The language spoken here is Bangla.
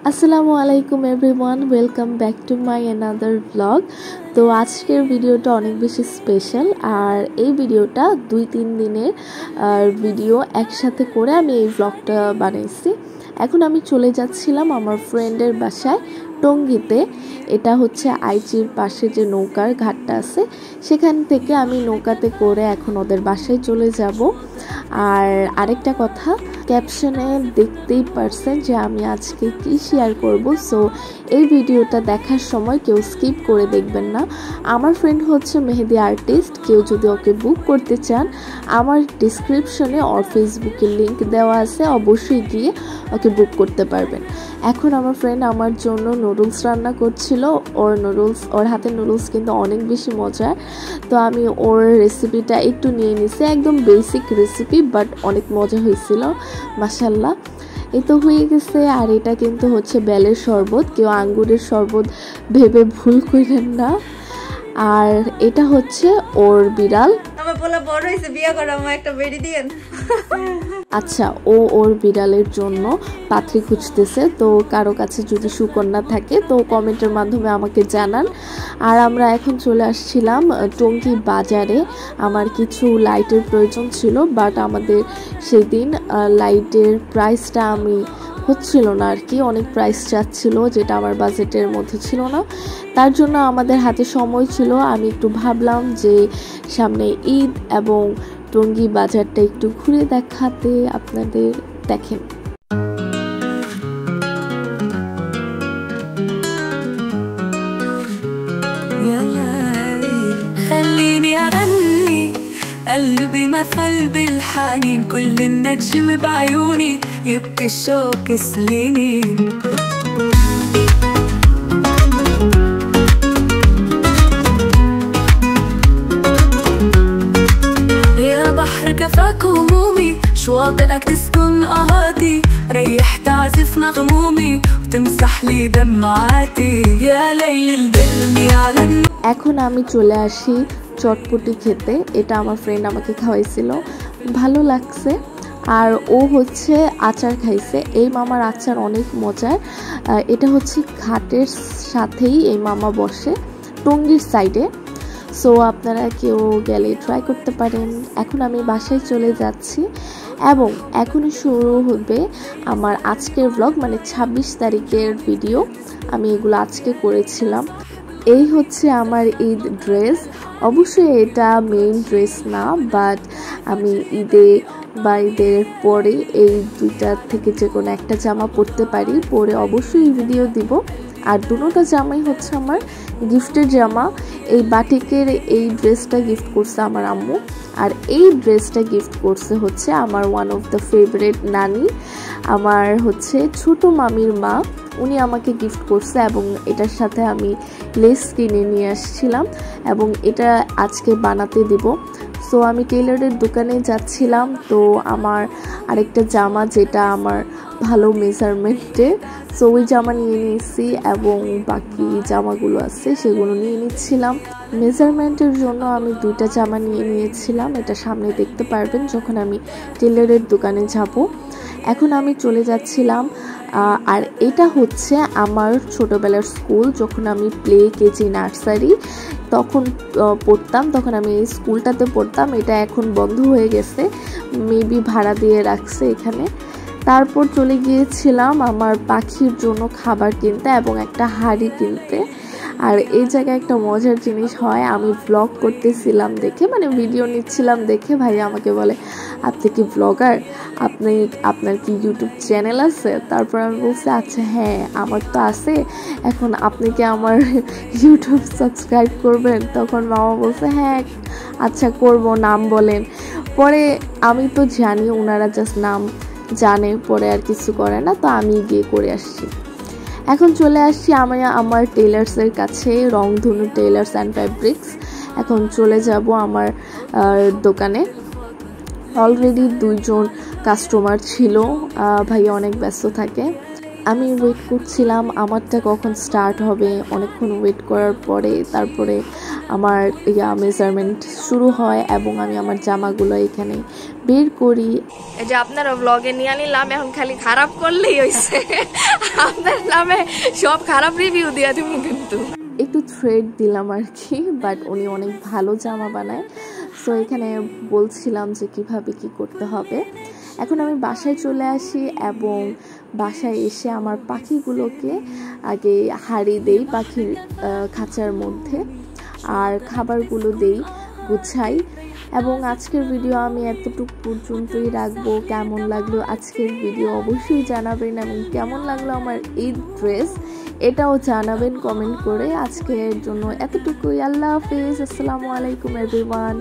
আসসালামু আলাইকুম everyone, welcome back to my another blog. তো আজকের ভিডিওটা অনেক বেশি স্পেশাল, আর এই ভিডিওটা 2-3 দিনের ভিডিও একসাথে করে আমি এই ব্লগটা বানাইছি। এখন আমি চলে যাচ্ছিলাম আমার ফ্রেন্ডের বাসায় টঙ্গীতে। এটা হচ্ছে আইচির পাশে যে নৌকার ঘাটটা আছে, সেখান থেকে আমি নৌকাতে করে এখন ওদের বাসায় চলে যাব। আর আরেকটা কথা, ক্যাপশনে দেখতেই পারছেন যে আমি আজকে কি শেয়ার করব, সো এই ভিডিওটা দেখার সময় কেউ স্কিপ করে দেখবেন না। আমার ফ্রেন্ড হচ্ছে মেহেদি আর্টিস্ট, কেউ যদি ওকে বুক করতে চান আমার ডিসক্রিপশনে ওর ফেসবুকের লিংক দেওয়া আছে, অবশ্যই গিয়ে ওকে বুক করতে পারবেন। এখন আমার ফ্রেন্ড আমার জন্য নুডলস রান্না করছিল। ওর হাতের নুডলস কিন্তু অনেক বেশি মজার, তো আমি ওর রেসিপিটা একটু নিয়ে নিছি। একদম বেসিক রেসিপি, বাট অনেক মজা হয়েছিল মাশাআল্লাহ। এই তো হয়ে গেছে। আর এটা কিন্তু হচ্ছে বেলের শরবত, কেউ আঙ্গুরের শরবত ভেবে ভুল করেন না। আর এটা হচ্ছে ওর বিড়াল। আমার বলা বড় হইছে, বিয়ে করা আমার একটা বেড়ি দিয়েন। আচ্ছা, ওর বিড়ালের জন্য পাত্রী খুঁজতেছে, তো কারো কাছে যদি সুকন্যা থাকে তো কমেন্টের মাধ্যমে আমাকে জানান। আর আমরা এখন চলে আসছিলাম টঙ্গী বাজারে। আমার কিছু লাইটের প্রয়োজন ছিল, বাট আমাদের সেদিন লাইটের প্রাইসটা হচ্ছিল না আর কি, অনেক প্রাইস চাচ্ছিল যেটা আমার বাজেটের মধ্যে ছিল না। তার জন্য আমাদের হাতে সময় ছিল, আমি একটু ভাবলাম যে সামনে ঈদ এবং টঙ্গী বাজারটা একটু ঘুরে দেখাতে আপনাদের। দেখেন قلبي مثل بالحنين كل النجم بعيوني يبكي الشوق سنين يا بحر كفاك همومي شواطئك تسكن أهاتي ريح تعزف نغمومي وتمسح لي دمعاتي يا ليل البلمي على এখন আমি চলে আসি চটপটি খেতে। এটা আমার ফ্রেন্ড আমাকে খাওয়াইছিল, ভালো লাগছে। আর ও হচ্ছে আচার খাইছে। এই মামার আচার অনেক মজার। এটা হচ্ছে ঘাটের সাথেই এই মামা বসে টঙ্গীর সাইডে, সো আপনারা কেউ গেলে ট্রাই করতে পারেন। এখন আমি বাসায় চলে যাচ্ছি এবং এখনই শুরু হবে আমার আজকের ব্লগ, মানে 26 তারিখের ভিডিও। আমি এগুলো আজকে করেছিলাম। এই হচ্ছে আমার ঈদ ড্রেস। অবশ্যই এটা মেইন ড্রেস না, বাট আমি ঈদের পরে এই দুইটার থেকে যে কোনো একটা জামা পরতে পারি, পরে অবশ্যই ভিডিও দিব। আর দুটোটা জামাই হচ্ছে আমার গিফটের জামা। এই বাটিকের এই ড্রেসটা গিফট করছে আমার আম্মু, আর এই ড্রেসটা গিফট করছে হচ্ছে আমার ওয়ান অফ দ্য ফেভারিট নানি, আমার হচ্ছে ছোট মামির মা। উনি আমাকে গিফট করছে এবং এটার সাথে আমি লেস কিনে নিয়ে আসছিলাম এবং এটা আজকে বানাতে দিব। সো আমি টেইলরের দোকানে যাচ্ছিলাম, তো আমার আরেকটা জামা যেটা আমার ভালো মেজারমেন্টে, সো ওই জামা নিয়ে নিয়েছি এবং বাকি জামাগুলো আছে সেগুলো নিয়ে নিচ্ছিলাম। মেজারমেন্টের জন্য আমি দুইটা জামা নিয়ে নিয়েছিলাম, এটা সামনে দেখতে পারবেন যখন আমি টেইলরের দোকানে যাব। এখন আমি চলে যাচ্ছিলাম। আর এটা হচ্ছে আমার ছোটোবেলার স্কুল, যখন আমি প্লে কেজি নার্সারি তখন পড়তাম, তখন আমি এই স্কুলটাতে পড়তাম। এটা এখন বন্ধ হয়ে গেছে, মেবি ভাড়া দিয়ে রাখছে এখানে। তারপর চলে গিয়েছিলাম আমার পাখির জন্য খাবার কিনতে এবং একটা হাঁড়ি কিনতে। আর এই জায়গায় একটা মজার জিনিস হয়, আমি ব্লগ করতেছিলাম দেখে, মানে ভিডিও নিচ্ছিলাম দেখে ভাইয়া আমাকে বলে, আপনি কি ব্লগার, আপনার কি ইউটিউব চ্যানেল আছে? তারপর আমি বলছি আচ্ছা হ্যাঁ আমার তো আছে, এখন আপনি কি আমার ইউটিউব সাবস্ক্রাইব করবেন? তখন মামা বলছে হ্যাঁ আচ্ছা করব, নাম বলেন। পরে আমি তো জানি ওনারা জাস্ট নাম জানে, পরে আর কিছু করে না, তো আমি গিয়ে করে আসছি। এখন চলে আসছি আমি আমার টেইলার্সের কাছে, রংধনু টেইলার্স অ্যান্ড ফ্যাব্রিক্স। এখন চলে যাব আমার দোকানে। অলরেডি 2জন কাস্টমার ছিল, ভাইয়া অনেক ব্যস্ত থাকে। আমি ওয়েট করছিলাম আমারটা কখন স্টার্ট হবে। অনেকক্ষণ ওয়েট করার পরে তারপরে আমার মেজারমেন্ট শুরু হয় এবং আমি আমার জামাগুলো এখানে বের করি। এই যে আপনারা ব্লগে নিয়ে নিলাম, এখন খালি খারাপ করলেই হইছে। আপনারা নামে সব খারাপ রিভিউ দিয়ে দিব কিন্তু। একটু থ্রেড দিলাম আর কি, বাট উনি অনেক ভালো জামা বানায়। সো এখানে বলছিলাম যে কিভাবে কি করতে হবে। এখন আমি বাসায় চলে আসি এবং বাসায় এসে আমার পাখিগুলোকে আগে হাঁড়ি দেই পাখির খাঁচার মধ্যে, আর খাবারগুলো দেই, গুছাই। এবং আজকের ভিডিও আমি এতটুকু পর্যন্তই রাখবো। কেমন লাগলো আজকের ভিডিও অবশ্যই জানাবেন, এবং কেমন লাগলো আমার এই ড্রেস এটাও জানাবেন কমেন্ট করে। আজকের জন্য এতটুকুই। আল্লাহ হাফেজ, আসসালামু আলাইকুম এভরিওয়ান।